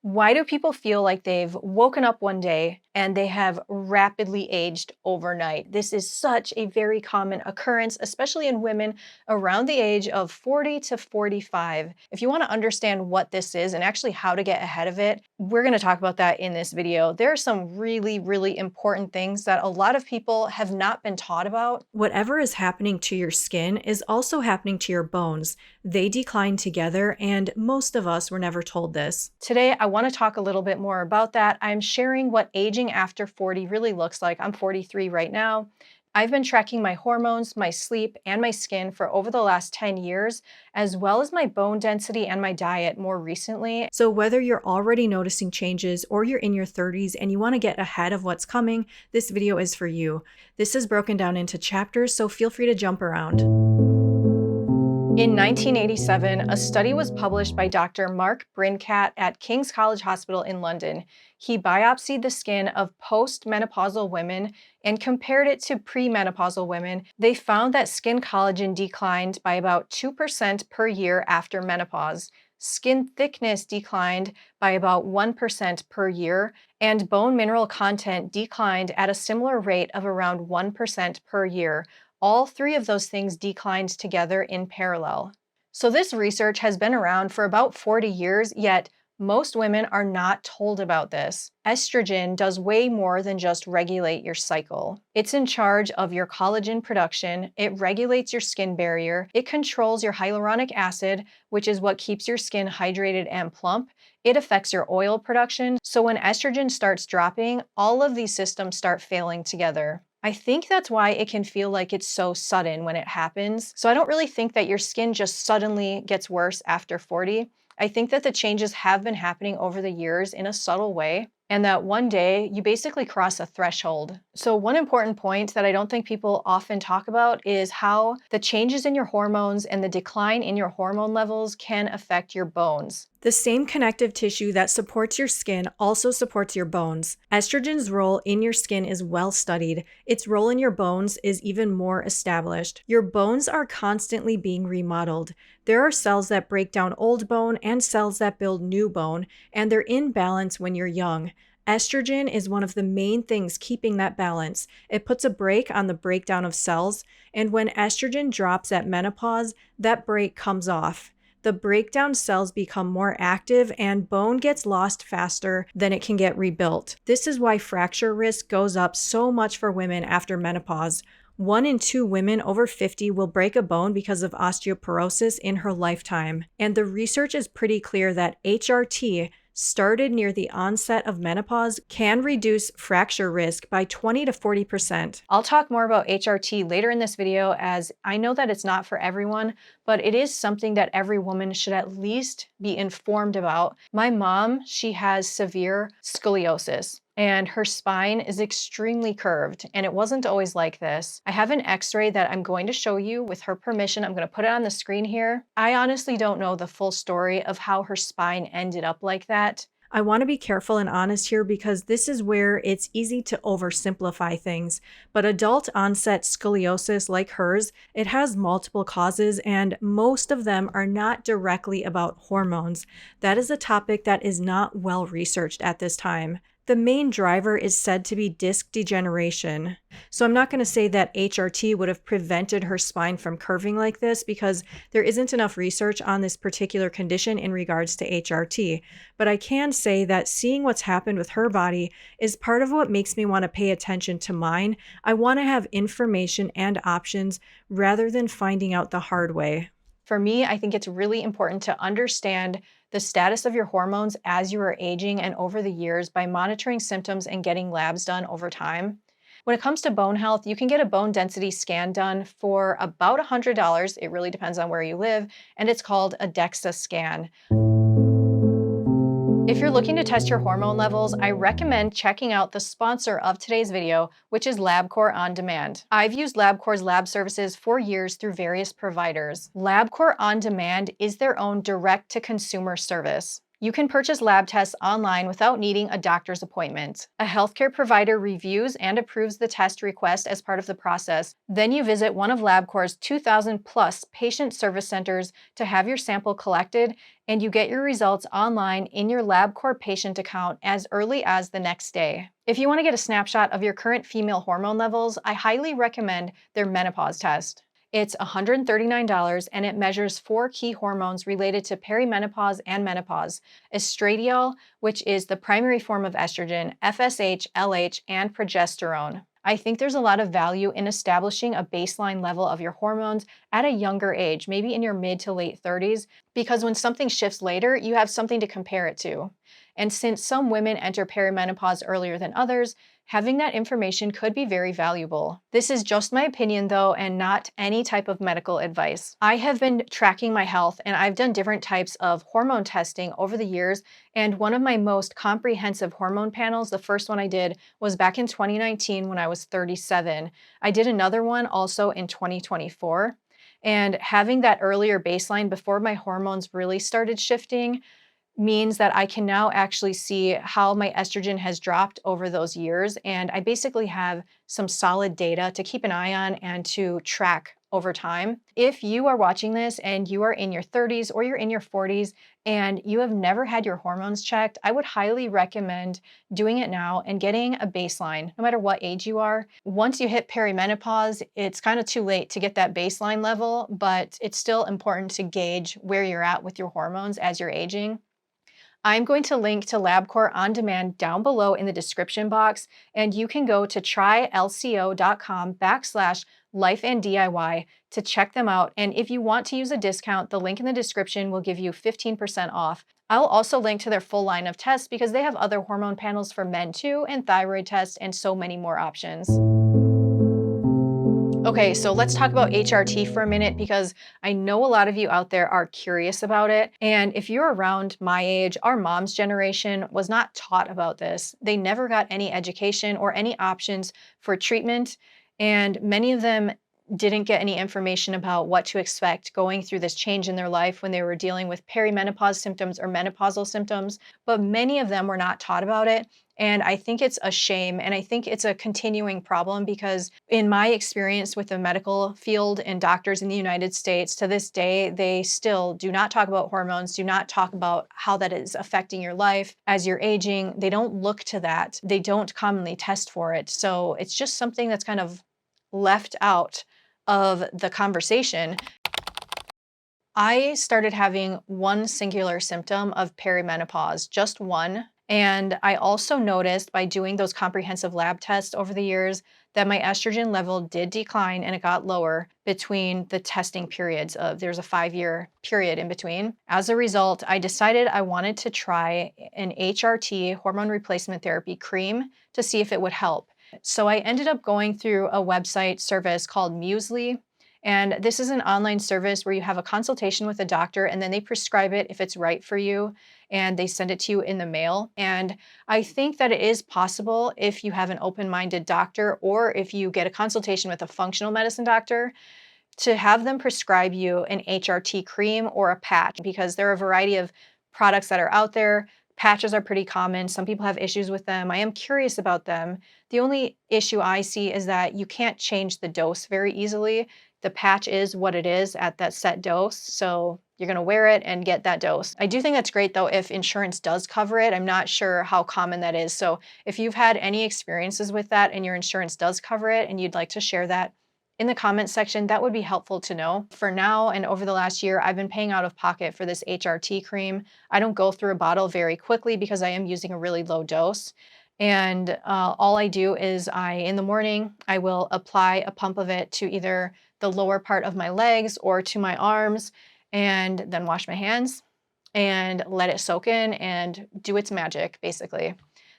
Why do people feel like they've woken up one day and they have rapidly aged overnight? This is such a very common occurrence, especially in women around the age of 40 to 45. If you want to understand what this is and actually how to get ahead of it, we're going to talk about that in this video. There are some really important things that a lot of people have not been taught about. Whatever is happening to your skin is also happening to your bones. They decline together, and most of us were never told this. Today, I want to talk a little bit more about that. I'm sharing what aging after 40 really looks like. I'm 43 right now. I've been tracking my hormones, my sleep, and my skin for over the last 10 years, as well as my bone density and my diet more recently. So whether you're already noticing changes or you're in your 30s and you want to get ahead of what's coming, this video is for you. This is broken down into chapters, so feel free to jump around. In 1987, a study was published by Dr. Mark Brincat at King's College Hospital in London. He biopsied the skin of post-menopausal women and compared it to premenopausal women. They found that skin collagen declined by about 2% per year after menopause. Skin thickness declined by about 1% per year, and bone mineral content declined at a similar rate of around 1% per year. All three of those things declined together in parallel. So this research has been around for about 40 years, yet most women are not told about this. Estrogen does way more than just regulate your cycle. It's in charge of your collagen production, it regulates your skin barrier, it controls your hyaluronic acid, which is what keeps your skin hydrated and plump, it affects your oil production. So when estrogen starts dropping, all of these systems start failing together. I think that's why it can feel like it's so sudden when it happens. So I don't really think that your skin just suddenly gets worse after 40. I think that the changes have been happening over the years in a subtle way, and that one day you basically cross a threshold. So one important point that I don't think people often talk about is how the changes in your hormones and the decline in your hormone levels can affect your bones. The same connective tissue that supports your skin also supports your bones. Estrogen's role in your skin is well studied. Its role in your bones is even more established. Your bones are constantly being remodeled. There are cells that break down old bone and cells that build new bone, and they're in balance when you're young. Estrogen is one of the main things keeping that balance. It puts a brake on the breakdown of cells, and when estrogen drops at menopause, that brake comes off. The breakdown cells become more active and bone gets lost faster than it can get rebuilt. This is why fracture risk goes up so much for women after menopause. 1 in 2 women over 50 will break a bone because of osteoporosis in her lifetime. And the research is pretty clear that HRT, started near the onset of menopause, can reduce fracture risk by 20 to 40%. I'll talk more about HRT later in this video, as I know that it's not for everyone, but it is something that every woman should at least be informed about. My mom, she has severe scoliosis, and her spine is extremely curved, and it wasn't always like this. I have an x-ray that I'm going to show you with her permission. I'm going to put it on the screen here. I honestly don't know the full story of how her spine ended up like that. I want to be careful and honest here because this is where it's easy to oversimplify things. But adult onset scoliosis like hers, it has multiple causes, and most of them are not directly about hormones. That is a topic that is not well researched at this time. The main driver is said to be disc degeneration. So I'm not going to say that HRT would have prevented her spine from curving like this because there isn't enough research on this particular condition in regards to HRT. But I can say that seeing what's happened with her body is part of what makes me want to pay attention to mine. I want to have information and options rather than finding out the hard way. For me, I think it's really important to understand the status of your hormones as you are aging and over the years by monitoring symptoms and getting labs done over time. When it comes to bone health, you can get a bone density scan done for about $100. It really depends on where you live, and it's called a DEXA scan. If you're looking to test your hormone levels, I recommend checking out the sponsor of today's video, which is Labcorp On Demand. I've used Labcorp's lab services for years through various providers. Labcorp On Demand is their own direct-to-consumer service. You can purchase lab tests online without needing a doctor's appointment. A healthcare provider reviews and approves the test request as part of the process. Then you visit one of Labcorp's 2,000 plus patient service centers to have your sample collected, and you get your results online in your Labcorp patient account as early as the next day. If you want to get a snapshot of your current female hormone levels, I highly recommend their menopause test. It's $139 and it measures 4 key hormones related to perimenopause and menopause: estradiol, which is the primary form of estrogen, FSH, LH, and progesterone. I think there's a lot of value in establishing a baseline level of your hormones at a younger age, maybe in your mid to late 30s, because when something shifts later, you have something to compare it to. And since some women enter perimenopause earlier than others, having that information could be very valuable. This is just my opinion though, and not any type of medical advice. I have been tracking my health and I've done different types of hormone testing over the years, and one of my most comprehensive hormone panels, the first one I did, was back in 2019 when I was 37. I did another one also in 2024. And having that earlier baseline before my hormones really started shifting means that I can now actually see how my estrogen has dropped over those years. And I basically have some solid data to keep an eye on and to track over time. If you are watching this and you are in your 30s or you're in your 40s and you have never had your hormones checked, I would highly recommend doing it now and getting a baseline, no matter what age you are. Once you hit perimenopause, it's kind of too late to get that baseline level, but it's still important to gauge where you're at with your hormones as you're aging. I'm going to link to Labcorp On Demand down below in the description box, and you can go to trylco.com/life and DIY to check them out. And if you want to use a discount, the link in the description will give you 15% off. I'll also link to their full line of tests because they have other hormone panels for men too, and thyroid tests, and so many more options. Okay, so let's talk about HRT for a minute because I know a lot of you out there are curious about it. And if you're around my age, our mom's generation was not taught about this. They never got any education or any options for treatment. And many of them didn't get any information about what to expect going through this change in their life when they were dealing with perimenopause symptoms or menopausal symptoms. But many of them were not taught about it. And I think it's a shame. And I think it's a continuing problem because in my experience with the medical field and doctors in the United States, to this day, they still do not talk about hormones, do not talk about how that is affecting your life as you're aging. They don't look to that. They don't commonly test for it. So it's just something that's kind of left out of the conversation. I started having one singular symptom of perimenopause, just one. And I also noticed by doing those comprehensive lab tests over the years that my estrogen level did decline and it got lower between the testing periods there's a 5-year period in between. As a result, I decided I wanted to try an HRT hormone replacement therapy cream to see if it would help. So I ended up going through a website service called Muesli. And this is an online service where you have a consultation with a doctor and then they prescribe it if it's right for you and they send it to you in the mail. And I think that it is possible if you have an open-minded doctor or if you get a consultation with a functional medicine doctor to have them prescribe you an HRT cream or a patch because there are a variety of products that are out there. Patches are pretty common. Some people have issues with them. I am curious about them. The only issue I see is that you can't change the dose very easily. The patch is what it is at that set dose. So you're going to wear it and get that dose. I do think that's great though if insurance does cover it. I'm not sure how common that is. So if you've had any experiences with that and your insurance does cover it and you'd like to share that in the comments section, that would be helpful to know. For now and over the last year, I've been paying out of pocket for this HRT cream. I don't go through a bottle very quickly because I am using a really low dose. And all I do is in the morning, I will apply a pump of it to either the lower part of my legs or to my arms, and then wash my hands and let it soak in and do its magic, basically.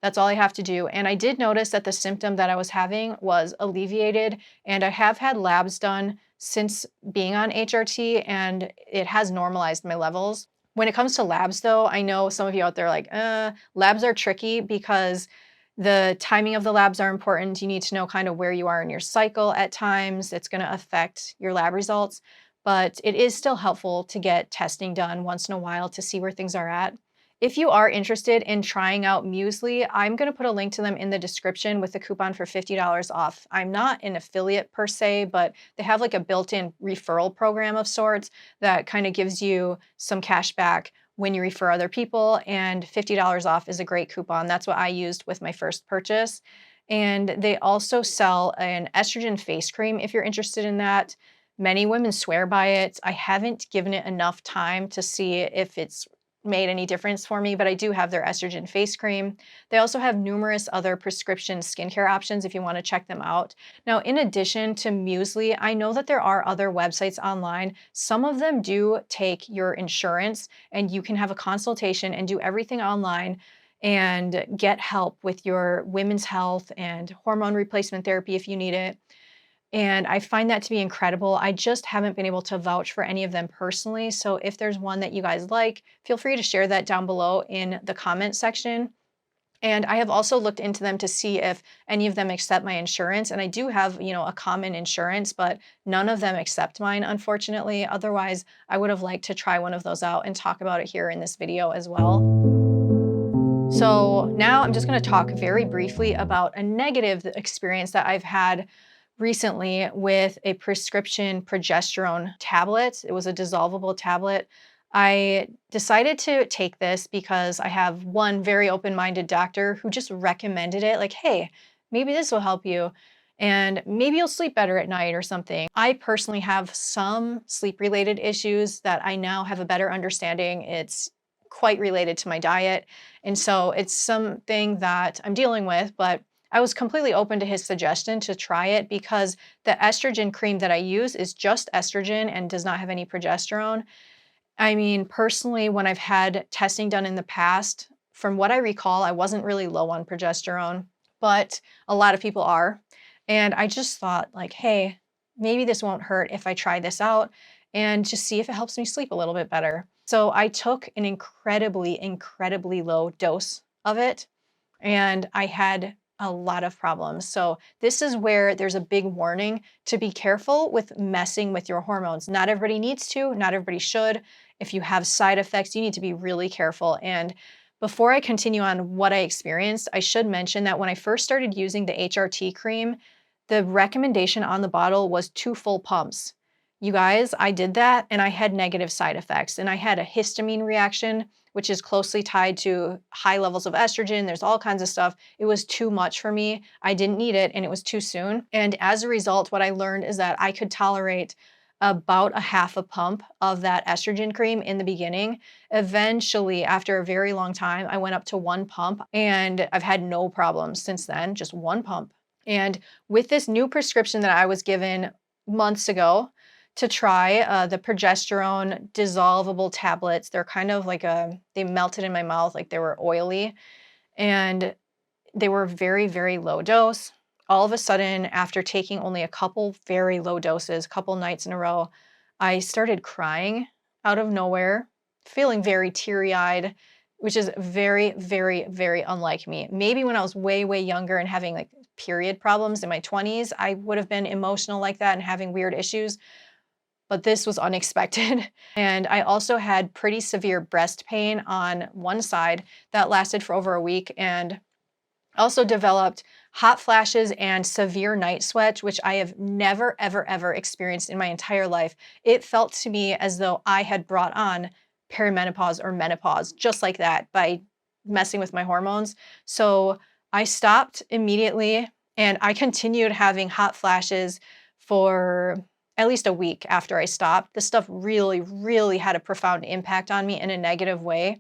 That's all I have to do. And I did notice that the symptom that I was having was alleviated, and I have had labs done since being on HRT, and it has normalized my levels. When it comes to labs though, I know some of you out there are like, labs are tricky because the timing of the labs are important. You need to know kind of where you are in your cycle at times. It's going to affect your lab results, but it is still helpful to get testing done once in a while to see where things are at. If you are interested in trying out Muesli, I'm going to put a link to them in the description with a coupon for $50 off. I'm not an affiliate per se, but they have like a built-in referral program of sorts that kind of gives you some cash back when you refer other people, and $50 off is a great coupon. That's what I used with my first purchase. And they also sell an estrogen face cream if you're interested in that. Many women swear by it. I haven't given it enough time to see if it's made any difference for me, but I do have their estrogen face cream. They also have numerous other prescription skincare options if you want to check them out. Now, in addition to Muesli, I know that there are other websites online. Some of them do take your insurance, and you can have a consultation and do everything online and get help with your women's health and hormone replacement therapy if you need it. And I find that to be incredible. I just haven't been able to vouch for any of them personally. So if there's one that you guys like, feel free to share that down below in the comment section. And I have also looked into them to see if any of them accept my insurance. And I do have, a common insurance, but none of them accept mine, unfortunately. Otherwise, I would have liked to try one of those out and talk about it here in this video as well. So now I'm just going to talk very briefly about a negative experience that I've had recently with a prescription progesterone tablet. It was a dissolvable tablet. I decided to take this because I have one very open-minded doctor who just recommended it, like, hey, maybe this will help you and maybe you'll sleep better at night or something. I personally have some sleep-related issues that I now have a better understanding. It's quite related to my diet. And so it's something that I'm dealing with, but I was completely open to his suggestion to try it because the estrogen cream that I use is just estrogen and does not have any progesterone. I mean, personally, when I've had testing done in the past, from what I recall, I wasn't really low on progesterone, but a lot of people are. And I just thought like, hey, maybe this won't hurt if I try this out and just see if it helps me sleep a little bit better. So I took an incredibly, incredibly low dose of it, and I had a lot of problems. So this is where there's a big warning to be careful with messing with your hormones. Not everybody needs to, not everybody should. If you have side effects, you need to be really careful. And before I continue on what I experienced, I should mention that when I first started using the HRT cream, the recommendation on the bottle was 2 full pumps. You guys, I did that and I had negative side effects, and I had a histamine reaction, which is closely tied to high levels of estrogen. There's all kinds of stuff. It was too much for me. I didn't need it and it was too soon. And as a result, what I learned is that I could tolerate about a half a pump of that estrogen cream in the beginning. Eventually, after a very long time, I went up to 1 pump and I've had no problems since then, just 1 pump. And with this new prescription that I was given months ago to try, the progesterone dissolvable tablets, they're kind of like they melted in my mouth like they were oily, and they were very, very low dose. All of a sudden, after taking only a couple very low doses, a couple nights in a row, I started crying out of nowhere, feeling very teary-eyed, which is very, very, very unlike me. Maybe when I was way, way younger and having like period problems in my 20s, I would have been emotional like that and having weird issues. But this was unexpected. And I also had pretty severe breast pain on one side that lasted for over a week, and also developed hot flashes and severe night sweats, which I have never, ever, ever experienced in my entire life. It felt to me as though I had brought on perimenopause or menopause, just like that, by messing with my hormones. So I stopped immediately, and I continued having hot flashes for at least a week after I stopped. This stuff really, really had a profound impact on me in a negative way.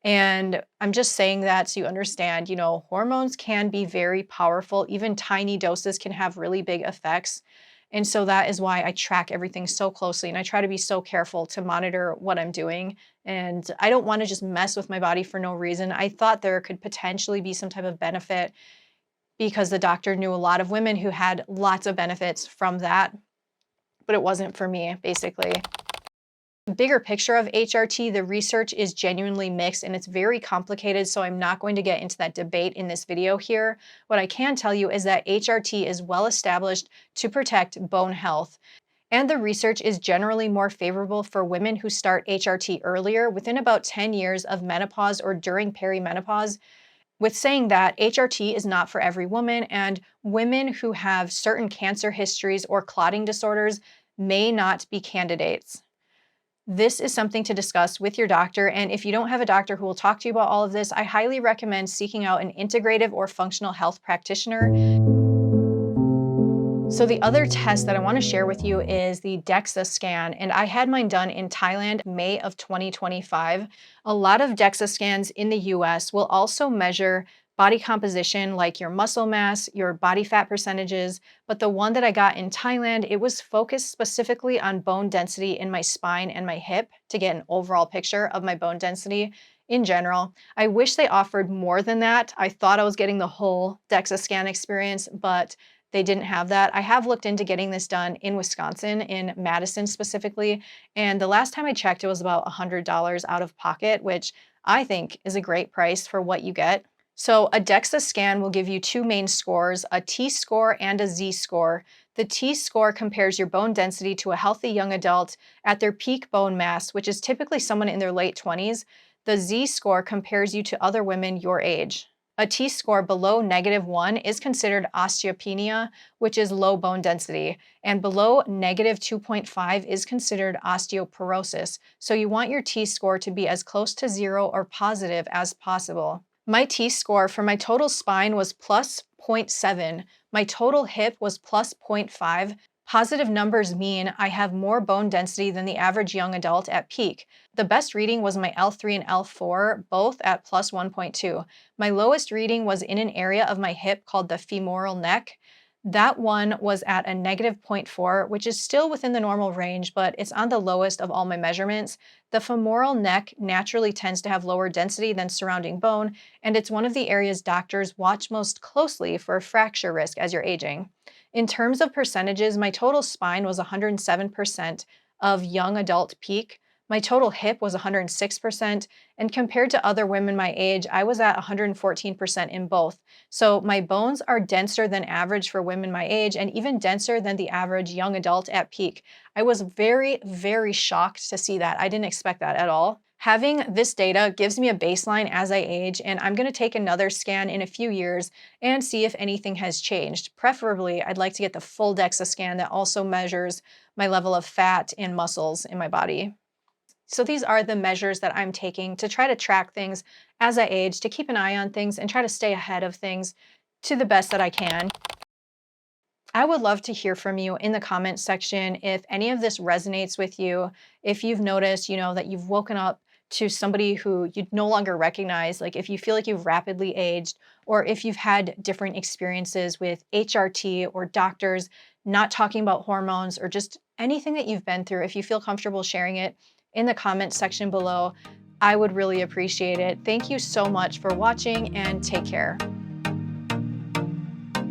And I'm just saying that so you understand, hormones can be very powerful. Even tiny doses can have really big effects. And so that is why I track everything so closely, and I try to be so careful to monitor what I'm doing. And I don't want to just mess with my body for no reason. I thought there could potentially be some type of benefit because the doctor knew a lot of women who had lots of benefits from that, but it wasn't for me, basically. The bigger picture of HRT, the research is genuinely mixed and it's very complicated, so I'm not going to get into that debate in this video here. What I can tell you is that HRT is well established to protect bone health. And the research is generally more favorable for women who start HRT earlier, within about 10 years of menopause or during perimenopause. With saying that, HRT is not for every woman, and women who have certain cancer histories or clotting disorders may not be candidates. This is something to discuss with your doctor, and if you don't have a doctor who will talk to you about all of this, I highly recommend seeking out an integrative or functional health practitioner. So the other test that I want to share with you is the DEXA scan, and I had mine done in Thailand, May of 2025. A lot of DEXA scans in the US will also measure body composition like your muscle mass, your body fat percentages, but the one that I got in Thailand, it was focused specifically on bone density in my spine and my hip to get an overall picture of my bone density in general. I wish they offered more than that. I thought I was getting the whole DEXA scan experience, but they didn't have that. I have looked into getting this done in Wisconsin, in Madison specifically, and the last time I checked, it was about $100 out of pocket, which I think is a great price for what you get. So a DEXA scan will give you two main scores, a T-score and a Z-score. The T-score compares your bone density to a healthy young adult at their peak bone mass, which is typically someone in their late 20s. The Z-score compares you to other women your age. A T-score below -1 is considered osteopenia, which is low bone density, and below -2.5 is considered osteoporosis. So you want your T-score to be as close to 0 or positive as possible. My T-score for my total spine was plus 0.7. My total hip was plus 0.5. Positive numbers mean I have more bone density than the average young adult at peak. The best reading was my L3 and L4, both at plus 1.2. My lowest reading was in an area of my hip called the femoral neck. That one was at a -0.4, which is still within the normal range, but it's on the lowest of all my measurements. The femoral neck naturally tends to have lower density than surrounding bone, and it's one of the areas doctors watch most closely for fracture risk as you're aging. In terms of percentages, my total spine was 107% of young adult peak. My total hip was 106%, and compared to other women my age, I was at 114% in both. So my bones are denser than average for women my age, and even denser than the average young adult at peak. I was very, very shocked to see that. I didn't expect that at all. Having this data gives me a baseline as I age, and I'm going to take another scan in a few years and see if anything has changed. Preferably, I'd like to get the full DEXA scan that also measures my level of fat and muscles in my body. So these are the measures that I'm taking to try to track things as I age, to keep an eye on things and try to stay ahead of things to the best that I can. I would love to hear from you in the comments section if any of this resonates with you, if you've noticed, that you've woken up to somebody who you no longer recognize, like if you feel like you've rapidly aged, or if you've had different experiences with HRT or doctors not talking about hormones, or just anything that you've been through. If you feel comfortable sharing it in the comments section below, I would really appreciate it. Thank you so much for watching, and take care.